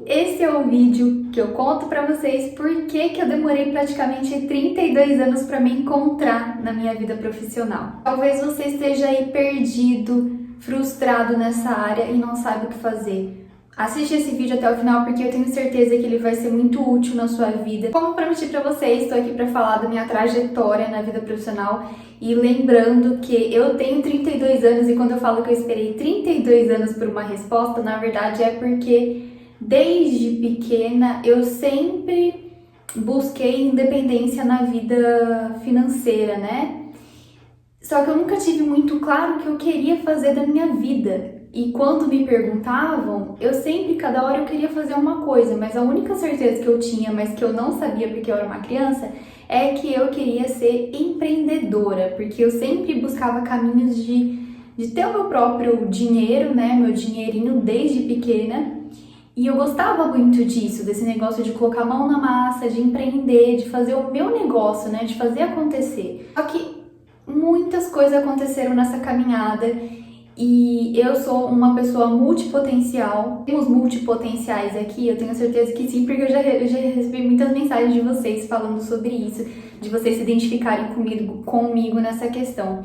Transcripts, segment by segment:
esse é o vídeo que eu conto pra vocês por que eu demorei praticamente 32 anos pra me encontrar na minha vida profissional. Talvez você esteja aí perdido, frustrado nessa área e não saiba o que fazer. Assiste esse vídeo até o final porque eu tenho certeza que ele vai ser muito útil na sua vida. Como prometi pra vocês, estou aqui pra falar da minha trajetória na vida profissional e lembrando que eu tenho 32 anos e quando eu falo que eu esperei 32 anos por uma resposta, na verdade é porque desde pequena eu sempre busquei independência na vida financeira, né? Só que eu nunca tive muito claro o que eu queria fazer da minha vida. E quando me perguntavam, eu sempre, cada hora eu queria fazer uma coisa, mas a única certeza que eu tinha, mas que eu não sabia porque eu era uma criança, é que eu queria ser empreendedora, porque eu sempre buscava caminhos de ter o meu próprio dinheiro, né, meu dinheirinho desde pequena. E eu gostava muito disso, desse negócio de colocar a mão na massa, de empreender, de fazer o meu negócio, né, de fazer acontecer. Só que muitas coisas aconteceram nessa caminhada e eu sou uma pessoa multipotencial. Temos multipotenciais aqui, eu tenho certeza que sim, porque eu já recebi muitas mensagens de vocês falando sobre isso, de vocês se identificarem comigo nessa questão.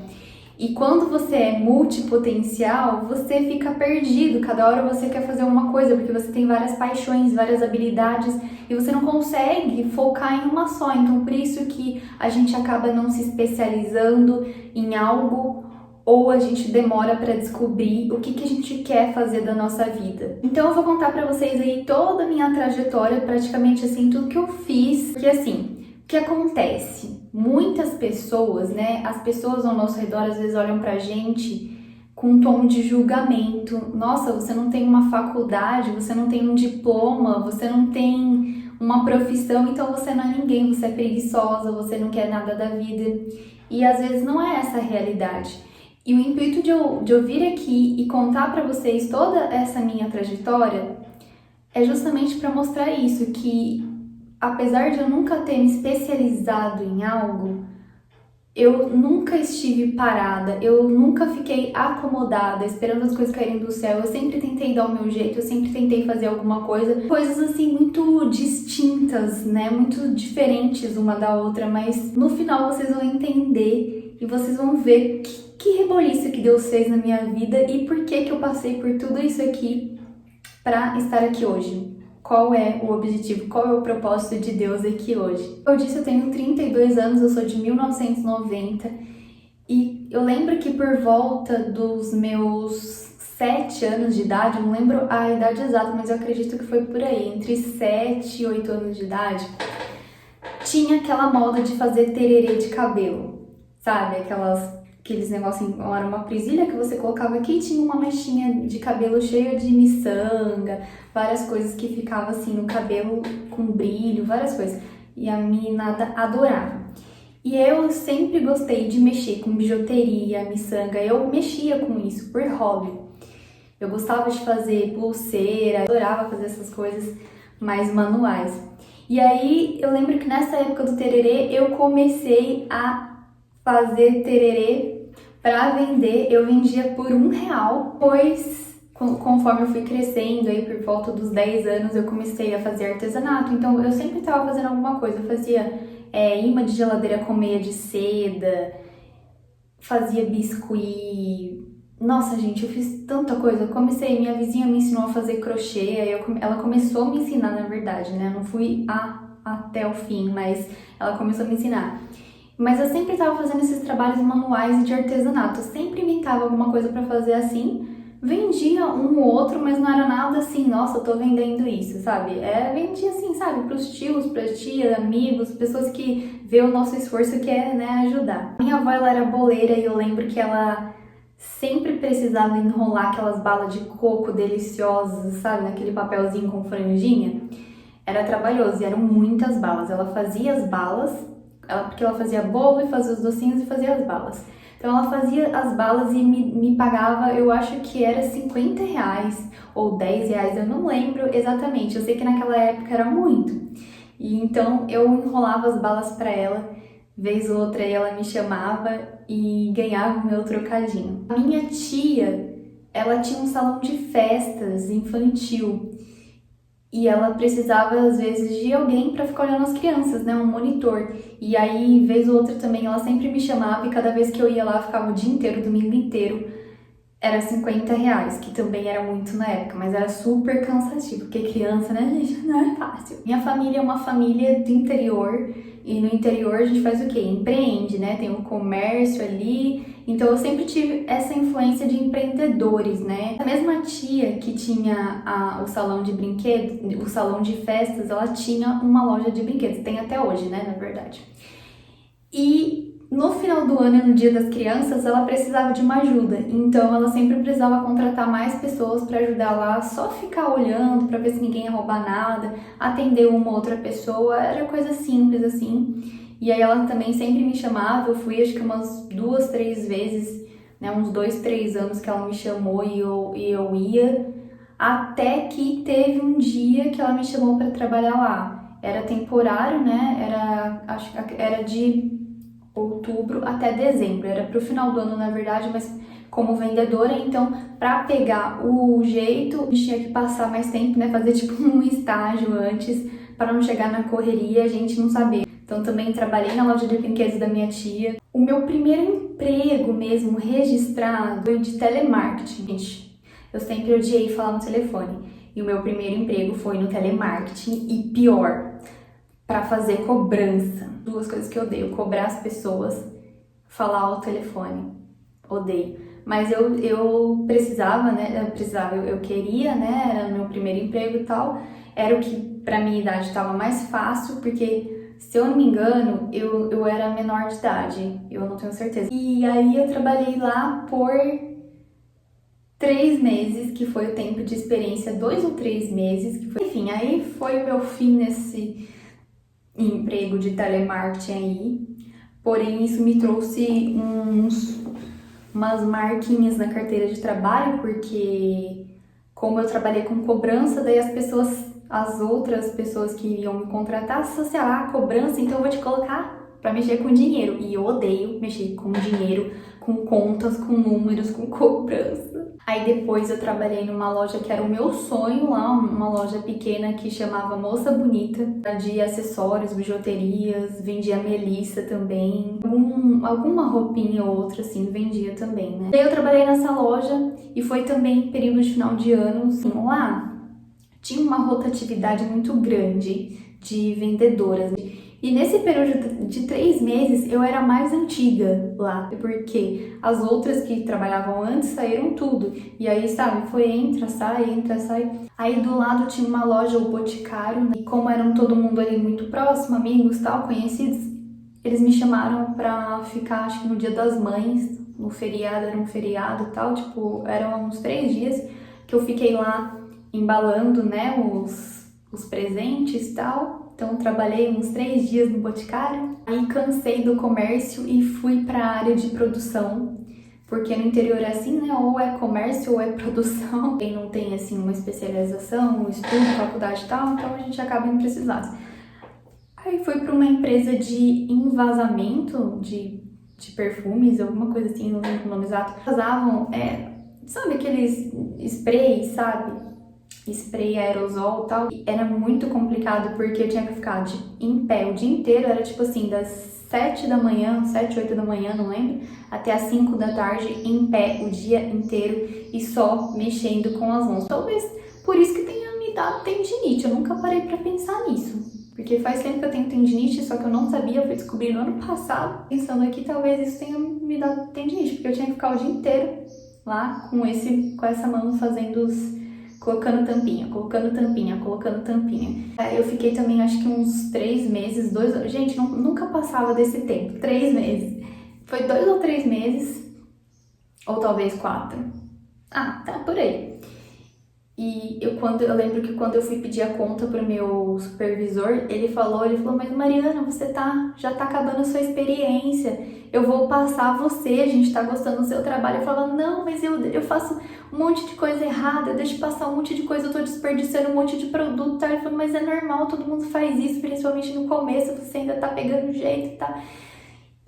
E quando você é multipotencial, você fica perdido, cada hora você quer fazer uma coisa, porque você tem várias paixões, várias habilidades e você não consegue focar em uma só. Então por isso que a gente acaba não se especializando em algo ou a gente demora para descobrir o que a gente quer fazer da nossa vida. Então eu vou contar para vocês aí toda a minha trajetória, praticamente assim, tudo que eu fiz, porque assim, o que acontece? Muitas pessoas, né, as pessoas ao nosso redor às vezes olham pra gente com um tom de julgamento. Nossa, você não tem uma faculdade, você não tem um diploma, você não tem uma profissão, então você não é ninguém, você é preguiçosa, você não quer nada da vida. E às vezes não é essa a realidade. E o intuito de eu vir aqui e contar pra vocês toda essa minha trajetória é justamente para mostrar isso, que apesar de eu nunca ter me especializado em algo, eu nunca estive parada, eu nunca fiquei acomodada, esperando as coisas caírem do céu. Eu sempre tentei dar o meu jeito, eu sempre tentei fazer alguma coisa. Coisas assim muito distintas, né? Muito diferentes uma da outra, mas no final vocês vão entender e vocês vão ver que reboliço que Deus fez na minha vida e por que eu passei por tudo isso aqui para estar aqui hoje. Qual é o objetivo, qual é o propósito de Deus aqui hoje. Como eu disse, eu tenho 32 anos, eu sou de 1990 e eu lembro que por volta dos meus 7 anos de idade, eu não lembro a idade exata, mas eu acredito que foi por aí, entre 7 e 8 anos de idade, tinha aquela moda de fazer tererê de cabelo, sabe? Aqueles negocinhos, era uma presilha que você colocava aqui e tinha uma mechinha de cabelo cheia de miçanga, várias coisas que ficavam assim no cabelo com brilho, várias coisas. E a meninada adorava. E eu sempre gostei de mexer com bijuteria, miçanga, eu mexia com isso por hobby. Eu gostava de fazer pulseira, adorava fazer essas coisas mais manuais. E aí eu lembro que nessa época do tererê eu comecei a fazer tererê para vender. Eu vendia por R$1, pois conforme eu fui crescendo, aí por volta dos 10 anos eu comecei a fazer artesanato, então eu sempre estava fazendo alguma coisa. Eu fazia imã de geladeira com meia de seda, fazia biscuit. Nossa, gente, eu fiz tanta coisa. Eu comecei, minha vizinha me ensinou a fazer crochê, ela começou a me ensinar, na verdade, né? Eu não fui até o fim, mas ela começou a me ensinar. Mas eu sempre estava fazendo esses trabalhos manuais e de artesanato. Eu sempre inventava alguma coisa para fazer assim. Vendia um ou outro, mas não era nada assim, nossa, eu tô vendendo isso, sabe? Vendia assim, sabe? Pros tios, pras tias, amigos, pessoas que vê o nosso esforço e quer, né, ajudar. Minha avó, ela era boleira e eu lembro que ela sempre precisava enrolar aquelas balas de coco deliciosas, sabe? Naquele papelzinho com franjinha. Era trabalhoso e eram muitas balas. Ela fazia as balas, porque ela fazia bolo e fazia os docinhos e fazia as balas. Então ela fazia as balas e me pagava, eu acho que era R$50 ou R$10, eu não lembro exatamente. Eu sei que naquela época era muito. E então eu enrolava as balas para ela, vez ou outra ela me chamava e ganhava o meu trocadinho. A minha tia, ela tinha um salão de festas infantil. e ela precisava, às vezes, de alguém para ficar olhando as crianças, né? Um monitor. E aí, vez ou outra também, ela sempre me chamava e cada vez que eu ia lá, ficava o dia inteiro, o domingo inteiro. Era R$ 50, que também era muito na época, mas era super cansativo, porque criança, né, gente, não é fácil. Minha família é uma família do interior, e no interior a gente faz o quê? Empreende, né? Tem um comércio ali, então eu sempre tive essa influência de empreendedores, né? A mesma tia que tinha o salão de brinquedos, o salão de festas, ela tinha uma loja de brinquedos, tem até hoje, né, na verdade. E no final do ano, no Dia das Crianças, ela precisava de uma ajuda, então ela sempre precisava contratar mais pessoas para ajudar lá, só ficar olhando para ver se ninguém ia roubar nada, atender uma outra pessoa, era coisa simples assim. E aí ela também sempre me chamava, eu fui acho que umas 2, 3 vezes, né, uns 2, 3 anos que ela me chamou e eu ia, até que teve um dia que ela me chamou para trabalhar lá. Era temporário, né? Acho que era de outubro até dezembro, era pro final do ano na verdade, mas como vendedora, então para pegar o jeito, a gente tinha que passar mais tempo, né, fazer tipo um estágio antes, para não chegar na correria e a gente não saber. Então também trabalhei na loja de brinquedos da minha tia. O meu primeiro emprego mesmo registrado foi de telemarketing. Gente, eu sempre odiei falar no telefone. E o meu primeiro emprego foi no telemarketing e pior, para fazer cobrança. Duas coisas que eu odeio: cobrar as pessoas, falar ao telefone. Odeio. Mas eu precisava, né? Eu queria, né? Era o meu primeiro emprego e tal. Era o que pra minha idade estava mais fácil, porque se eu não me engano, eu era menor de idade. Eu não tenho certeza. E aí eu trabalhei lá por 3 meses, que foi o tempo de experiência, 2 ou 3 meses, que foi... Enfim, aí foi o meu fim nesse emprego de telemarketing aí, porém isso me trouxe umas marquinhas na carteira de trabalho, porque como eu trabalhei com cobrança, daí as outras pessoas que iam me contratar associaram a cobrança, então eu vou te colocar para mexer com dinheiro, e eu odeio mexer com dinheiro, com contas, com números, com cobrança. Aí depois eu trabalhei numa loja que era o meu sonho lá, uma loja pequena que chamava Moça Bonita, de acessórios, bijuterias, vendia melissa também, alguma roupinha ou outra assim, vendia também, né? Daí eu trabalhei nessa loja e foi também período de final de ano, assim, lá tinha uma rotatividade muito grande de vendedoras. E nesse período de 3 meses eu era mais antiga lá, porque as outras que trabalhavam antes saíram tudo. E aí, sabe, foi entra, sai. Aí do lado tinha uma loja, o Boticário, né? E como eram todo mundo ali muito próximo, amigos, tal, conhecidos, eles me chamaram pra ficar, acho que no Dia das Mães, no feriado, era um feriado e tal, tipo, eram uns 3 dias que eu fiquei lá embalando, né, os presentes e tal. Então trabalhei uns 3 dias no Boticário, aí cansei do comércio e fui para a área de produção, porque no interior é assim, né? Ou é comércio ou é produção. Quem não tem assim uma especialização, um estudo, faculdade e tal, então a gente acaba indo para esses lados. Aí fui para uma empresa de envasamento de perfumes, alguma coisa assim, não lembro o nome exato. Vazavam, sabe aqueles sprays, sabe? Spray aerosol e tal, e era muito complicado porque eu tinha que ficar em pé o dia inteiro, era tipo assim, das 7 da manhã, 7, 8 da manhã, não lembro, até as 5 da tarde, em pé o dia inteiro e só mexendo com as mãos. Talvez por isso que tenha me dado tendinite, eu nunca parei pra pensar nisso, porque faz tempo que eu tenho tendinite, só que eu não sabia, eu fui descobrir no ano passado, pensando aqui, talvez isso tenha me dado tendinite, porque eu tinha que ficar o dia inteiro lá com essa mão fazendo colocando tampinha. Eu fiquei também, acho que uns 3 meses, 2 anos. Gente, nunca passava desse tempo, 3 meses. Foi 2 ou 3 meses, ou talvez 4. Ah, tá por aí. E eu lembro que quando eu fui pedir a conta pro meu supervisor, ele falou, mas Mariana, você já tá acabando a sua experiência, eu vou passar você, a gente tá gostando do seu trabalho. Eu falava, não, mas eu faço um monte de coisa errada, eu deixo passar um monte de coisa, eu tô desperdiçando um monte de produto, tá? Ele falou, mas é normal, todo mundo faz isso, principalmente no começo, você ainda tá pegando jeito, tá?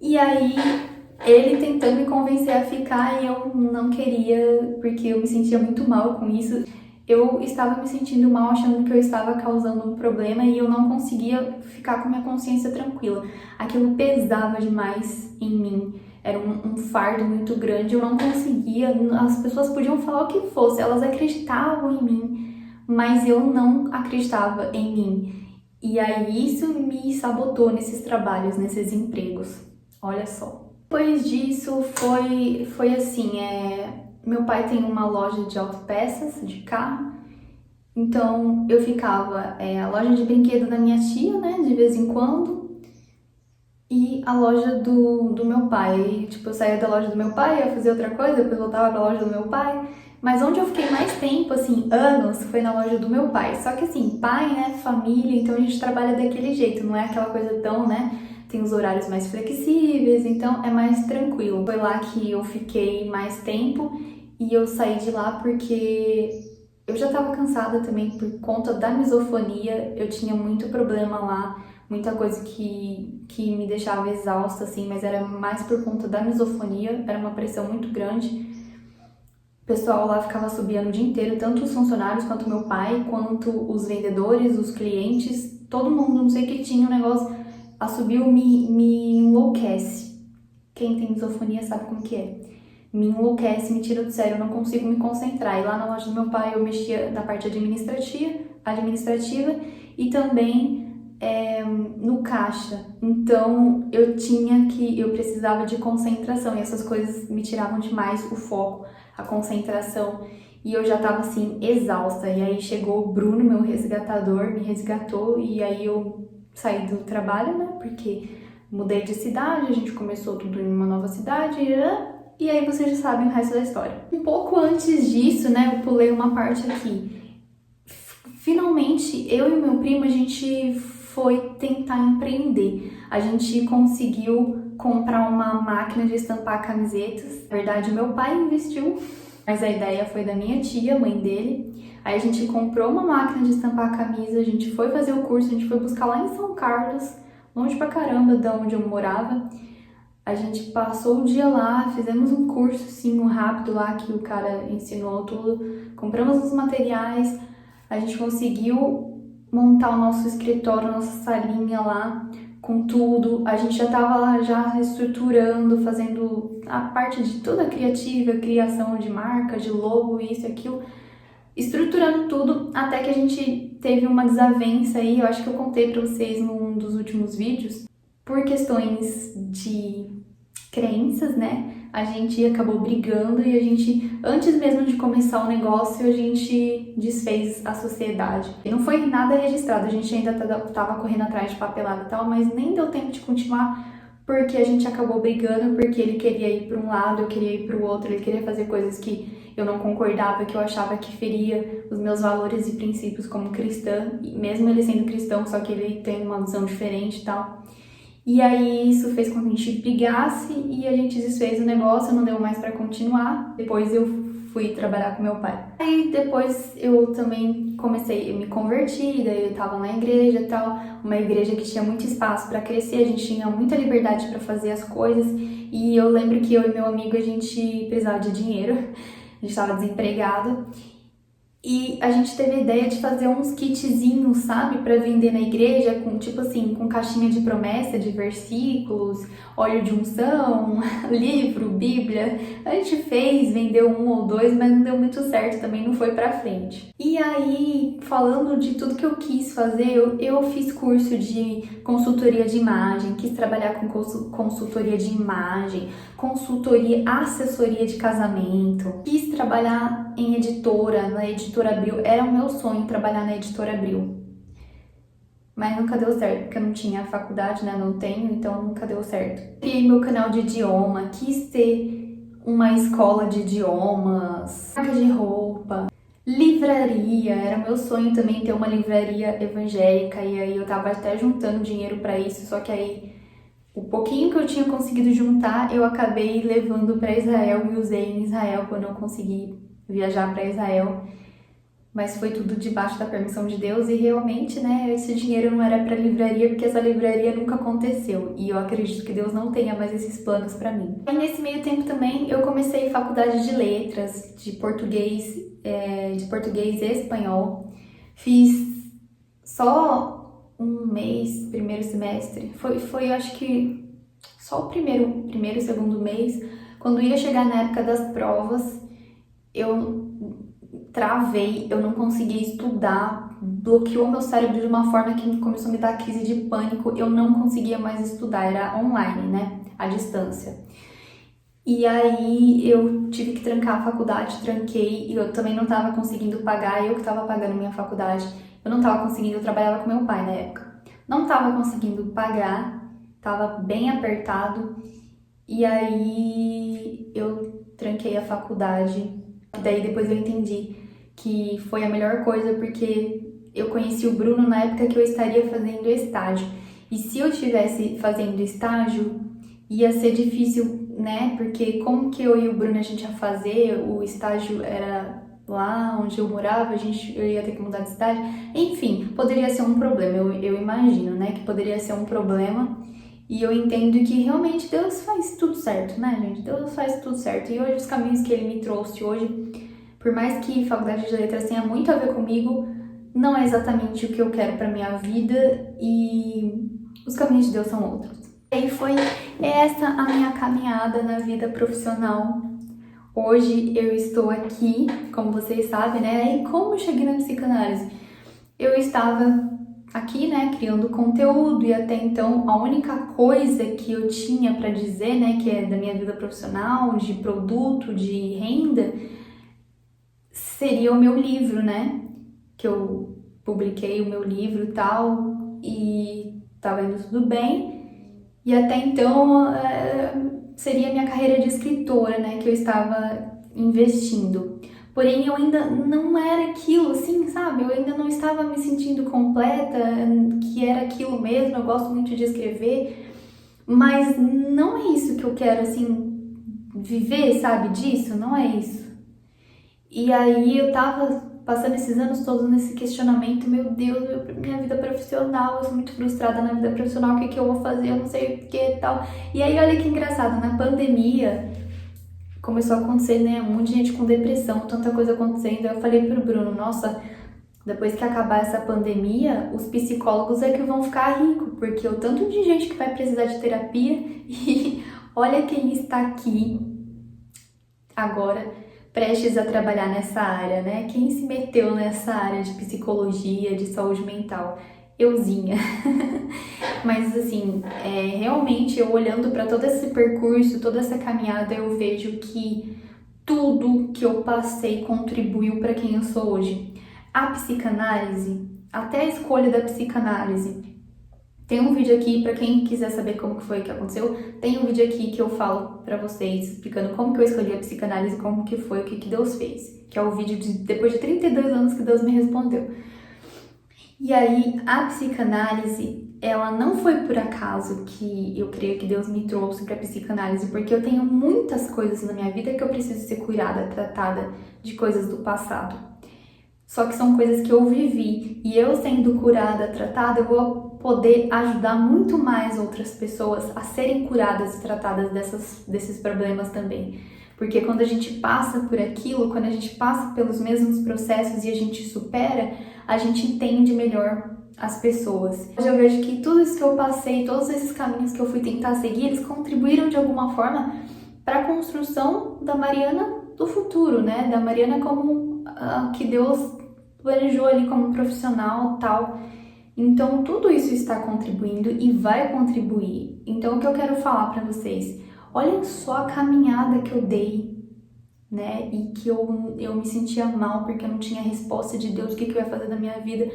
E aí, ele tentando me convencer a ficar e eu não queria, porque eu me sentia muito mal com isso. eu estava me sentindo mal, achando que eu estava causando um problema e eu não conseguia ficar com minha consciência tranquila. Aquilo pesava demais em mim, era um fardo muito grande, eu não conseguia, as pessoas podiam falar o que fosse, elas acreditavam em mim, mas eu não acreditava em mim. E aí isso me sabotou nesses trabalhos, nesses empregos, olha só. Depois disso foi assim, meu pai tem uma loja de autopeças de carro, então eu ficava a loja de brinquedo da minha tia, né, de vez em quando, e a loja do meu pai. Tipo, eu saía da loja do meu pai, ia fazer outra coisa, depois voltava pra loja do meu pai. Mas onde eu fiquei mais tempo, assim, anos, foi na loja do meu pai. Só que assim, pai, né, família, então a gente trabalha daquele jeito, não é aquela coisa tão, né, tem os horários mais flexíveis, então é mais tranquilo. Foi lá que eu fiquei mais tempo e eu saí de lá porque eu já tava cansada também por conta da misofonia, eu tinha muito problema lá, muita coisa que me deixava exausta, assim, mas era mais por conta da misofonia, era uma pressão muito grande. O pessoal lá ficava assobiando o dia inteiro, tanto os funcionários, quanto meu pai, quanto os vendedores, os clientes, todo mundo, não sei o que tinha, o negócio assobio me enlouquece. Quem tem misofonia sabe como que é. Me enlouquece, me tira do sério, eu não consigo me concentrar. E lá na loja do meu pai eu mexia na parte administrativa e também no caixa. Então eu precisava de concentração e essas coisas me tiravam demais o foco, a concentração. E eu já tava assim, exausta. E aí chegou o Bruno, meu resgatador, me resgatou e aí eu saí do trabalho, né? Porque mudei de cidade, a gente começou tudo em uma nova cidade, e aí vocês já sabem o resto da história. Um pouco antes disso, né, eu pulei uma parte aqui. Finalmente, eu e meu primo, a gente foi tentar empreender. A gente conseguiu comprar uma máquina de estampar camisetas. Na verdade, meu pai investiu, mas a ideia foi da minha tia, mãe dele. Aí a gente comprou uma máquina de estampar camisa, a gente foi fazer o curso, a gente foi buscar lá em São Carlos, longe pra caramba de onde eu morava. A gente passou o dia lá, fizemos um curso, sim, um rápido lá que o cara ensinou tudo. Compramos os materiais, a gente conseguiu montar o nosso escritório, nossa salinha lá, com tudo. A gente já tava lá já reestruturando, fazendo a parte de toda a criativa, criação de marca, de logo, isso e aquilo. Estruturando tudo, até que a gente teve uma desavença aí, eu acho que eu contei pra vocês num dos últimos vídeos, por questões de crenças, né? A gente acabou brigando e a gente, antes mesmo de começar o negócio, a gente desfez a sociedade. E não foi nada registrado, a gente ainda tava correndo atrás de papelada e tal, mas nem deu tempo de continuar porque a gente acabou brigando, porque ele queria ir para um lado, eu queria ir para o outro, ele queria fazer coisas que eu não concordava, que eu achava que feria os meus valores e princípios como cristã, mesmo ele sendo cristão, só que ele tem uma visão diferente e tal. E aí isso fez com que a gente brigasse e a gente desfez o negócio, não deu mais pra continuar. Depois eu fui trabalhar com meu pai. Aí depois eu também eu me converti, daí eu tava na igreja e tal, uma igreja que tinha muito espaço pra crescer, a gente tinha muita liberdade pra fazer as coisas. E eu lembro que eu e meu amigo, a gente precisava de dinheiro, a gente tava desempregado. E a gente teve a ideia de fazer uns kitzinhos, sabe, para vender na igreja, com tipo assim, com caixinha de promessa, de versículos, óleo de unção, livro, Bíblia. A gente fez, vendeu um ou dois, mas não deu muito certo, também não foi pra frente. E aí, falando de tudo que eu quis fazer, eu fiz curso de consultoria de imagem, quis trabalhar com consultoria de imagem, consultoria, assessoria de casamento, quis trabalhar em editora, na Editora Abril, era o meu sonho trabalhar na Editora Abril. Mas nunca deu certo, porque eu não tinha faculdade, né, não tenho, então nunca deu certo. Criei meu canal de idioma, quis ter uma escola de idiomas, marca de roupa, livraria, era meu sonho também ter uma livraria evangélica, e aí eu tava até juntando dinheiro pra isso, só que aí o pouquinho que eu tinha conseguido juntar, eu acabei levando para Israel e usei em Israel quando eu consegui viajar para Israel. mas foi tudo debaixo da permissão de Deus e realmente, né, esse dinheiro não era para livraria porque essa livraria nunca aconteceu e eu acredito que Deus não tenha mais esses planos para mim. E nesse meio tempo também eu comecei faculdade de letras, de português e espanhol. Fiz só um mês, primeiro semestre, foi acho que só o primeiro e segundo mês. Quando ia chegar na época das provas, eu travei, eu não conseguia estudar, bloqueou meu cérebro de uma forma que começou a me dar crise de pânico, eu não conseguia mais estudar, era online, né, à distância. E aí eu tive que trancar a faculdade, tranquei, e eu também não estava conseguindo pagar, eu que estava pagando minha faculdade, eu não estava conseguindo, eu trabalhava com meu pai na época, não estava conseguindo pagar, estava bem apertado, e aí eu tranquei a faculdade, daí depois eu entendi que foi a melhor coisa porque eu conheci o Bruno na época que eu estaria fazendo estágio. E se eu estivesse fazendo estágio, ia ser difícil, né? Porque como que eu e o Bruno a gente ia fazer? O estágio era lá onde eu morava, eu ia ter que mudar de estágio. Enfim, poderia ser um problema, eu imagino, né? Que poderia ser um problema. E eu entendo que realmente Deus faz tudo certo, né, gente? Deus faz tudo certo. E hoje os caminhos que Ele me trouxe hoje, por mais que faculdade de letras tenha muito a ver comigo, não é exatamente o que eu quero para minha vida e os caminhos de Deus são outros. E aí foi essa a minha caminhada na vida profissional. Hoje eu estou aqui, como vocês sabem, né? E como eu cheguei na psicanálise? Eu estava aqui, né, criando conteúdo e até então a única coisa que eu tinha para dizer, né, que é da minha vida profissional, de produto, de renda, seria o meu livro, né, que eu publiquei o meu livro e tal, e estava indo tudo bem, e até então seria a minha carreira de escritora, né, que eu estava investindo. Porém, eu ainda não era aquilo, assim, sabe? Eu ainda não estava me sentindo completa, que era aquilo mesmo, eu gosto muito de escrever, mas não é isso que eu quero, assim, viver, sabe, disso? Não é isso. E aí eu tava passando esses anos todos nesse questionamento, meu Deus, minha vida profissional, eu sou muito frustrada na vida profissional, o que que eu vou fazer, eu não sei o que e tal. E aí, olha que engraçado, na pandemia começou a acontecer, né, um monte de gente com depressão, tanta coisa acontecendo. Eu falei pro Bruno, nossa, depois que acabar essa pandemia, os psicólogos é que vão ficar ricos, porque o tanto de gente que vai precisar de terapia e olha quem está aqui agora prestes a trabalhar nessa área, né? Quem se meteu nessa área de psicologia, de saúde mental? Euzinha. Mas assim, realmente eu olhando para todo esse percurso, toda essa caminhada, eu vejo que tudo que eu passei contribuiu para quem eu sou hoje. A psicanálise, até a escolha da psicanálise. Tem um vídeo aqui, para quem quiser saber como que foi que aconteceu, tem um vídeo aqui que eu falo para vocês, explicando como que eu escolhi a psicanálise, como que foi, o que que Deus fez. Que é o vídeo de depois de 32 anos que Deus me respondeu. E aí, a psicanálise, ela não foi por acaso que eu creio que Deus me trouxe para psicanálise, porque eu tenho muitas coisas na minha vida que eu preciso ser curada, tratada de coisas do passado. Só que são coisas que eu vivi, e eu sendo curada, tratada, eu vou poder ajudar muito mais outras pessoas a serem curadas e tratadas desses problemas também. Porque quando a gente passa por aquilo, quando a gente passa pelos mesmos processos e a gente supera, a gente entende melhor as pessoas. Hoje eu vejo que tudo isso que eu passei, todos esses caminhos que eu fui tentar seguir, eles contribuíram de alguma forma para a construção da Mariana do futuro, né? Da Mariana como que Deus planejou ali como profissional, tal. Então tudo isso está contribuindo e vai contribuir. Então o que eu quero falar para vocês, olhem só a caminhada que eu dei, né? E que eu me sentia mal porque eu não tinha resposta de Deus, o que eu ia fazer da minha vida.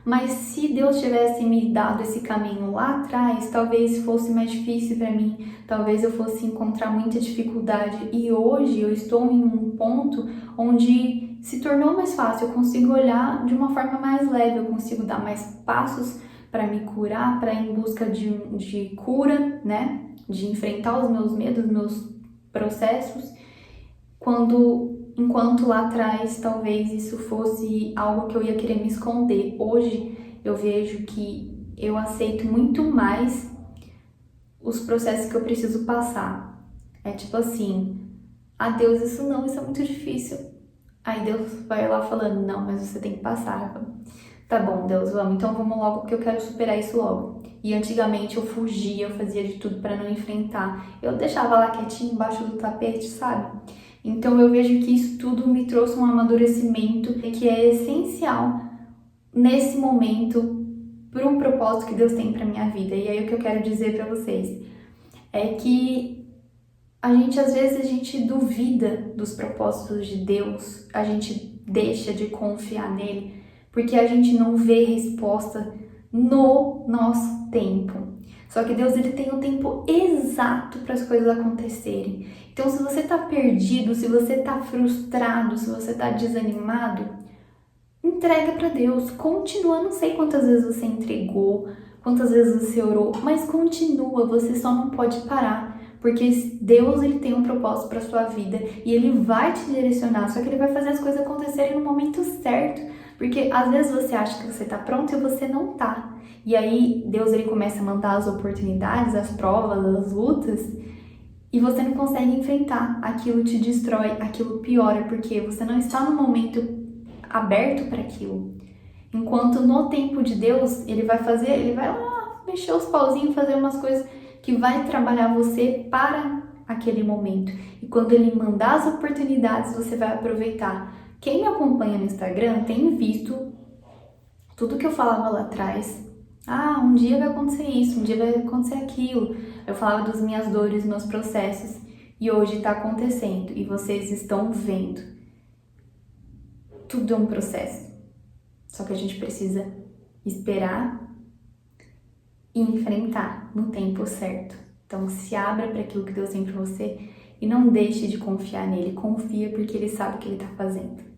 Mas se Deus tivesse me dado esse caminho lá atrás, talvez fosse mais difícil para mim, talvez eu fosse encontrar muita dificuldade. E hoje eu estou em um ponto onde se tornou mais fácil, eu consigo olhar de uma forma mais leve, eu consigo dar mais passos para me curar, para ir em busca de cura, né? De enfrentar os meus medos, meus processos, quando enquanto lá atrás talvez isso fosse algo que eu ia querer me esconder. Hoje eu vejo que eu aceito muito mais os processos que eu preciso passar. É tipo assim, Deus, isso é muito difícil. Aí Deus vai lá falando, não, mas você tem que passar. Eu falo, tá bom, Deus, vamos, então vamos logo porque eu quero superar isso logo. E antigamente eu fugia, eu fazia de tudo para não enfrentar. Eu deixava lá quietinho embaixo do tapete, sabe? Então eu vejo que isso tudo me trouxe um amadurecimento que é essencial nesse momento para o propósito que Deus tem para minha vida. E aí o que eu quero dizer para vocês é que às vezes a gente duvida dos propósitos de Deus, a gente deixa de confiar nele porque a gente não vê resposta no nosso tempo. Só que Deus, ele tem o tempo exato para as coisas acontecerem. Então, se você tá perdido, se você tá frustrado, se você tá desanimado, entrega para Deus. Continua, não sei quantas vezes você entregou, quantas vezes você orou, mas continua, você só não pode parar. Porque Deus, ele tem um propósito para sua vida e ele vai te direcionar, só que ele vai fazer as coisas acontecerem no momento certo. Porque às vezes você acha que você tá pronto e você não tá. E aí Deus, ele começa a mandar as oportunidades, as provas, as lutas, e você não consegue enfrentar. Aquilo te destrói, aquilo piora, porque você não está no momento aberto para aquilo. Enquanto no tempo de Deus, ele vai lá mexer os pauzinhos, fazer umas coisas que vai trabalhar você para aquele momento. E quando ele mandar as oportunidades, você vai aproveitar. Quem me acompanha no Instagram tem visto tudo que eu falava lá atrás. Um dia vai acontecer isso, um dia vai acontecer aquilo. Eu falava das minhas dores, meus processos. E hoje está acontecendo. E vocês estão vendo. Tudo é um processo. Só que a gente precisa esperar e enfrentar no tempo certo. Então se abra para aquilo que Deus tem para você e não deixe de confiar nele. Confia porque ele sabe o que ele está fazendo.